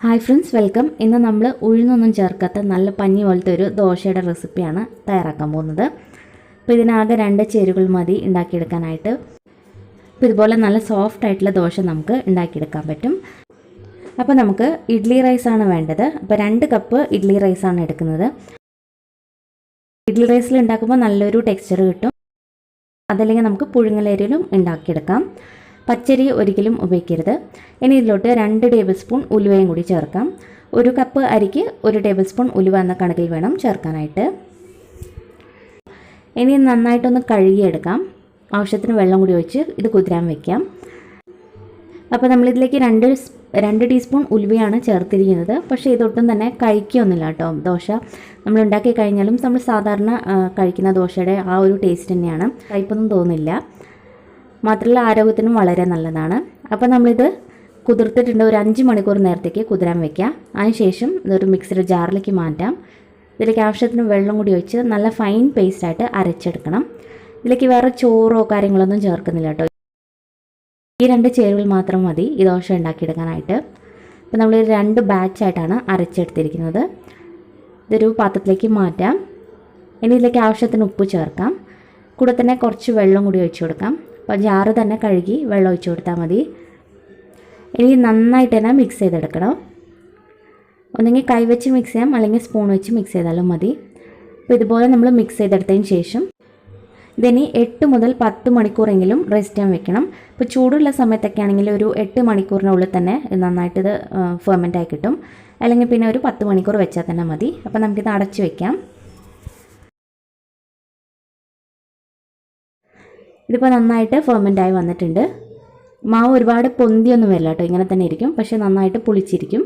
Hi friends, welcome. ഇന്ന് നമ്മൾ ഉഴുന്നൊന്നും ചേർക്കാത്ത നല്ല പഞ്ഞി പോലത്തെ ഒരു ദോശയുടെ റെസിപ്പിയാണ് തയ്യാറാക്കാൻ പോകുന്നത്. അപ്പോൾ ഇതിനാകെ 2 ചേരുവകൾ മതി ഉണ്ടാക്കിയെടുക്കാനായിട്ട്. അപ്പോൾ ഇതുപോലെ നല്ല സോഫ്റ്റ് ആയിട്ടുള്ള ദോശ നമുക്ക് ഉണ്ടാക്കിയെടുക്കാൻ പറ്റും. അപ്പോൾ നമുക്ക് ഇഡ്ലി റൈസാണ് വേണ്ടത്. അപ്പോൾ 2 കപ്പ് ഇഡ്ലി റൈസാണ് എടുക്കുന്നത്. ഇഡ്ലി റൈസിൽ ഉണ്ടാക്കുമ്പോൾ നല്ലൊരു ടെക്സ്ചർ കിട്ടും. അതല്ലെങ്കിൽ നമുക്ക് പുഴുങ്ങലരിയിലും ഉണ്ടാക്കിയെടുക്കാം. പച്ചരി ഒരിക്കലും ഉപയോഗിക്കരുത്. ഇനി ഇതിലോട്ട് 2 ടേബിൾ സ്പൂൺ ഉലുവയും കൂടി ചേർക്കാം. 1 കപ്പ് അരിക്ക് 1 ടേബിൾ സ്പൂൺ ഉലുവ എന്ന കണക്കിൽ വേണം ചേർക്കാനായിട്ട്. ഇനി നന്നായിട്ടൊന്ന് കഴുകിയെടുക്കാം. ആവശ്യത്തിന് വെള്ളം കൂടി ഒഴിച്ച് ഇത് കുതിരാൻ വയ്ക്കാം. അപ്പോൾ നമ്മളിതിലേക്ക് 2 ടീസ്പൂൺ ഉലുവയാണ് ചേർത്തിരിക്കുന്നത്. പക്ഷേ ഇതൊട്ടും തന്നെ കഴിക്കൊന്നുമില്ല കേട്ടോ. ദോശ നമ്മൾ ഉണ്ടാക്കി കഴിഞ്ഞാലും നമ്മൾ സാധാരണ കഴിക്കുന്ന ദോശയുടെ ആ ഒരു ടേസ്റ്റ് തന്നെയാണ്. കയ്പൊന്നും തോന്നില്ല. മാത്രമല്ല ആരോഗ്യത്തിനും വളരെ നല്ലതാണ്. അപ്പോൾ നമ്മളിത് കുതിർത്തിട്ടുണ്ട്. ഒരു 5 മണിക്കൂർ നേരത്തേക്ക് കുതിരാൻ വയ്ക്കാം. അതിനുശേഷം ഇതൊരു മിക്സിയുടെ ജാറിലേക്ക് മാറ്റാം. ഇതിലേക്ക് ആവശ്യത്തിന് വെള്ളം കൂടി ഒഴിച്ച് നല്ല ഫൈൻ പേസ്റ്റായിട്ട് അരച്ചെടുക്കണം. ഇതിലേക്ക് വേറെ ചോറോ കാര്യങ്ങളൊന്നും ചേർക്കുന്നില്ല കേട്ടോ. ഈ 2 ചേരുവകൾ മാത്രം മതി ഈ ദോശ ഉണ്ടാക്കിയെടുക്കാനായിട്ട്. അപ്പോൾ നമ്മൾ 2 ബാച്ചായിട്ടാണ് അരച്ചെടുത്തിരിക്കുന്നത്. ഇതൊരു പാത്രത്തിലേക്ക് മാറ്റാം. ഇനി ഇതിലേക്ക് ആവശ്യത്തിന് ഉപ്പ് ചേർക്കാം. കൂടെ തന്നെ കുറച്ച് വെള്ളം കൂടി ഒഴിച്ചു കൊടുക്കാം. അപ്പോൾ ജാറ് തന്നെ കഴുകി വെള്ളം ഒഴിച്ചു കൊടുത്താൽ മതി. ഇനി നന്നായിട്ട് തന്നെ മിക്സ് ചെയ്തെടുക്കണം. ഒന്നെങ്കിൽ കൈവച്ച് മിക്സ് ചെയ്യാം, അല്ലെങ്കിൽ സ്പൂൺ വെച്ച് മിക്സ് ചെയ്താലും മതി. അപ്പോൾ ഇതുപോലെ നമ്മൾ മിക്സ് ചെയ്തെടുത്തതിന് ശേഷം ഇതിനി 8 മുതൽ 10 മണിക്കൂറെങ്കിലും റെസ്റ്റ് ചെയ്യാൻ വെക്കണം. ഇപ്പോൾ ചൂടുള്ള സമയത്തൊക്കെ ആണെങ്കിൽ ഒരു 8 മണിക്കൂറിനുള്ളിൽ തന്നെ നന്നായിട്ടിത് ഫെർമെൻ്റായി കിട്ടും. അല്ലെങ്കിൽ പിന്നെ ഒരു 10 മണിക്കൂർ വെച്ചാൽ തന്നെ മതി. അപ്പോൾ നമുക്കിത് അടച്ച് വയ്ക്കാം. ഇതിപ്പോൾ നന്നായിട്ട് ഫെർമെൻ്റായി വന്നിട്ടുണ്ട്. മാവ് ഒരുപാട് പൊന്തിയൊന്നും വരില്ല കേട്ടോ, ഇങ്ങനെ തന്നെ ഇരിക്കും. പക്ഷേ നന്നായിട്ട് പുളിച്ചിരിക്കും.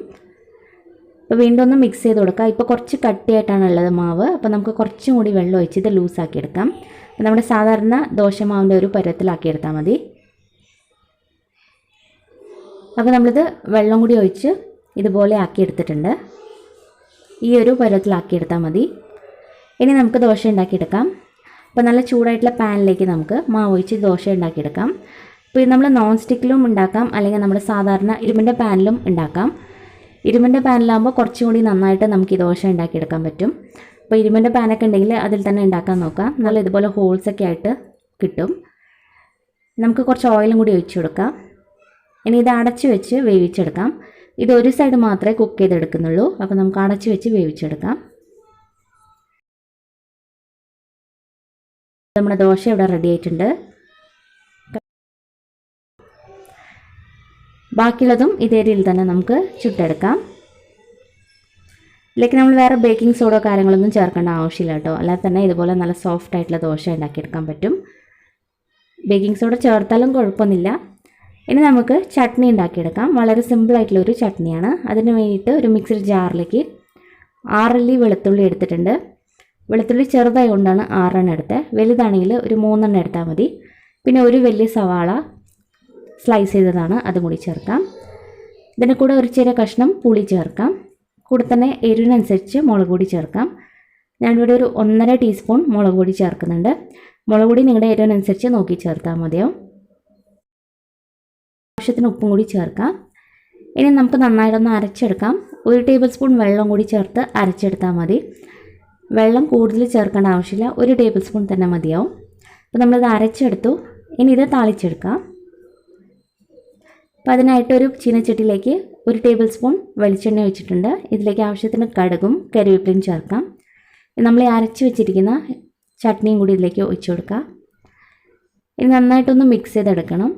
അപ്പോൾ വീണ്ടും ഒന്ന് മിക്സ് ചെയ്ത് കൊടുക്കുക. ഇപ്പോൾ കുറച്ച് കട്ടിയായിട്ടാണ് ഉള്ളത് മാവ്. അപ്പോൾ നമുക്ക് കുറച്ചും കൂടി വെള്ളം ഒഴിച്ച് ഇത് ലൂസാക്കി എടുക്കാം. അപ്പോൾ നമ്മുടെ സാധാരണ ദോശമാവിൻ്റെ ഒരു പരുവത്തിലാക്കിയെടുത്താൽ മതി. അപ്പോൾ നമ്മളിത് വെള്ളം കൂടി ഒഴിച്ച് ഇതുപോലെ ആക്കിയെടുത്തിട്ടുണ്ട്. ഈ ഒരു പരുവത്തിലാക്കിയെടുത്താൽ മതി. ഇനി നമുക്ക് ദോശ ഉണ്ടാക്കിയെടുക്കാം. അപ്പോൾ നല്ല ചൂടായിട്ടുള്ള പാനിലേക്ക് നമുക്ക് മാവ് ഒഴിച്ച് ദോശ ഉണ്ടാക്കിയെടുക്കാം. അപ്പോൾ ഇത് നമ്മൾ നോൺ സ്റ്റിക്കിലും ഉണ്ടാക്കാം, അല്ലെങ്കിൽ നമ്മുടെ സാധാരണ ഇരുമ്പിൻ്റെ പാനിലും ഉണ്ടാക്കാം. ഇരുമ്പിൻ്റെ പാനിലാകുമ്പോൾ കുറച്ചും കൂടി നന്നായിട്ട് നമുക്ക് ഈ ദോശ ഉണ്ടാക്കിയെടുക്കാൻ പറ്റും. അപ്പോൾ ഇരുമ്പിൻ്റെ പാനൊക്കെ ഉണ്ടെങ്കിൽ അതിൽ തന്നെ ഉണ്ടാക്കാൻ നോക്കാം. നല്ല ഇതുപോലെ ഹോൾസൊക്കെ ആയിട്ട് കിട്ടും. നമുക്ക് കുറച്ച് ഓയിലും കൂടി ഒഴിച്ചു കൊടുക്കാം. ഇനി ഇത് അടച്ച് വെച്ച് വേവിച്ചെടുക്കാം. ഇത് ഒരു സൈഡ് മാത്രമേ കുക്ക് ചെയ്തെടുക്കുന്നുള്ളൂ. അപ്പോൾ നമുക്ക് അടച്ച് വെച്ച് വേവിച്ചെടുക്കാം. നമ്മുടെ ദോശ ഇവിടെ റെഡി ആയിട്ടുണ്ട്. ബാക്കിയുള്ളതും ഇതേ രീതിയിൽ തന്നെ നമുക്ക് ചുട്ടെടുക്കാം. ഇതിലേക്ക് നമ്മൾ വേറെ ബേക്കിംഗ് സോഡോ കാര്യങ്ങളൊന്നും ചേർക്കേണ്ട ആവശ്യമില്ല കേട്ടോ. അല്ലാതെ തന്നെ ഇതുപോലെ നല്ല സോഫ്റ്റ് ആയിട്ടുള്ള ദോശ ഉണ്ടാക്കിയെടുക്കാൻ പറ്റും. ബേക്കിംഗ് സോഡ ചേർത്താലും കുഴപ്പമൊന്നുമില്ല. ഇനി നമുക്ക് ചട്നി ഉണ്ടാക്കിയെടുക്കാം. വളരെ സിമ്പിളായിട്ടുള്ളൊരു ചട്നിയാണ്. അതിന് വേണ്ടിയിട്ട് ഒരു മിക്സിയുടെ ജാറിലേക്ക് 6 അല്ലി വെളുത്തുള്ളി എടുത്തിട്ടുണ്ട്. വെളുത്തുള്ളി ചെറുതായി കൊണ്ടാണ് 6 എണ്ണം എടുത്തത്. വലുതാണെങ്കിൽ ഒരു 3 എണ്ണം എടുത്താൽ മതി. പിന്നെ ഒരു വലിയ സവാള സ്ലൈസ് ചെയ്തതാണ്, അതും കൂടി ചേർക്കാം. ഇതിന് കൂടെ ഒരു ചെറിയ കഷ്ണം പുളി ചേർക്കാം. കൂടെ തന്നെ എരിവിനനുസരിച്ച് മുളക് പൊടി ചേർക്കാം. ഞാനിവിടെ ഒരു 1.5 ടീസ്പൂൺ മുളക് പൊടി ചേർക്കുന്നുണ്ട്. മുളക് പൊടി നിങ്ങളുടെ എരിവിനനുസരിച്ച് നോക്കി ചേർത്താൽ മതിയോ. ആവശ്യത്തിന് ഉപ്പും കൂടി ചേർക്കാം. ഇനി നമുക്ക് നന്നായിട്ടൊന്ന് അരച്ചെടുക്കാം. 1 ടേബിൾ സ്പൂൺ വെള്ളം കൂടി ചേർത്ത് അരച്ചെടുത്താൽ മതി. വെള്ളം കൂടുതൽ ചേർക്കേണ്ട ആവശ്യമില്ല, 1 ടേബിൾ സ്പൂൺ തന്നെ മതിയാവും. അപ്പോൾ നമ്മളിത് അരച്ചെടുത്തു. ഇനി ഇത് താളിച്ചെടുക്കാം. അപ്പോൾ അതിനായിട്ടൊരു ചീനച്ചട്ടിയിലേക്ക് 1 ടേബിൾ സ്പൂൺ വെളിച്ചെണ്ണ ഒഴിച്ചിട്ടുണ്ട്. ഇതിലേക്ക് ആവശ്യത്തിന് കടുകും കറിവേപ്പിലയും ചേർക്കാം. നമ്മൾ അരച്ച് വെച്ചിരിക്കുന്ന ചട്നിയും കൂടി ഇതിലേക്ക് ഒഴിച്ചു കൊടുക്കുക. ഇനി നന്നായിട്ടൊന്ന് മിക്സ് ചെയ്തെടുക്കണം.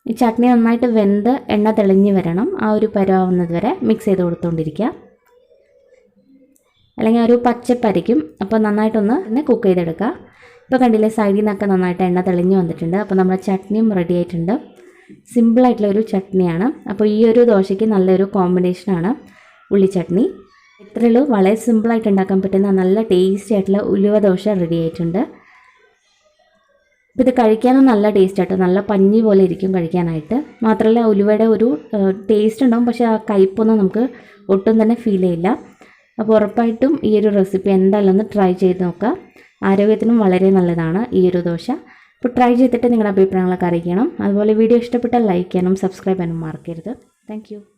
ഈ ചട്നി നന്നായിട്ട് വെന്ത് എണ്ണ തെളിഞ്ഞ് വരണം. ആ ഒരു പരുവാവുന്നത് വരെ മിക്സ് ചെയ്ത് കൊടുത്തുകൊണ്ടിരിക്കുക. അല്ലെങ്കിൽ ഒരു പച്ചപ്പരിക്കും. അപ്പോൾ നന്നായിട്ടൊന്ന് തന്നെ കുക്ക് ചെയ്തെടുക്കുക. ഇപ്പോൾ കണ്ടില്ലേ, സൈഡിൽ നിന്നൊക്കെ നന്നായിട്ട് എണ്ണ തെളിഞ്ഞ് വന്നിട്ടുണ്ട്. അപ്പോൾ നമ്മുടെ ചട്നിയും റെഡി ആയിട്ടുണ്ട്. സിമ്പിളായിട്ടുള്ളൊരു ചട്നിയാണ്. അപ്പോൾ ഈ ഒരു ദോശയ്ക്ക് നല്ലൊരു കോമ്പിനേഷനാണ് ഉള്ളി ചട്നി. ഇത്രയുള്ളൂ, വളരെ സിമ്പിളായിട്ട് ഉണ്ടാക്കാൻ പറ്റുന്ന നല്ല ടേസ്റ്റി ആയിട്ടുള്ള ഉലുവ ദോശ റെഡി ആയിട്ടുണ്ട്. അപ്പോൾ ഇത് കഴിക്കാനും നല്ല ടേസ്റ്റ് ആട്ടോ. നല്ല പഞ്ഞി പോലെ ഇരിക്കും കഴിക്കാനായിട്ട്. മാത്രമല്ല ഉലുവയുടെ ഒരു ടേസ്റ്റ് ഉണ്ടാവും, പക്ഷേ ആ കയ്പൊന്നും നമുക്ക് ഒട്ടും തന്നെ ഫീൽ ചെയ്യില്ല. അപ്പോൾ ഉറപ്പായിട്ടും ഈ ഒരു റെസിപ്പി എന്തായാലും ഒന്ന് ട്രൈ ചെയ്ത് നോക്കുക. ആരോഗ്യത്തിനും വളരെ നല്ലതാണ് ഈ ഒരു ദോശ. അപ്പോൾ ട്രൈ ചെയ്തിട്ട് നിങ്ങളുടെ അഭിപ്രായങ്ങളൊക്കെ അറിയിക്കണം. അതുപോലെ വീഡിയോ ഇഷ്ടപ്പെട്ടാൽ ലൈക്ക് ചെയ്യാനും സബ്സ്ക്രൈബ് ചെയ്യാനും മറക്കരുത്. താങ്ക്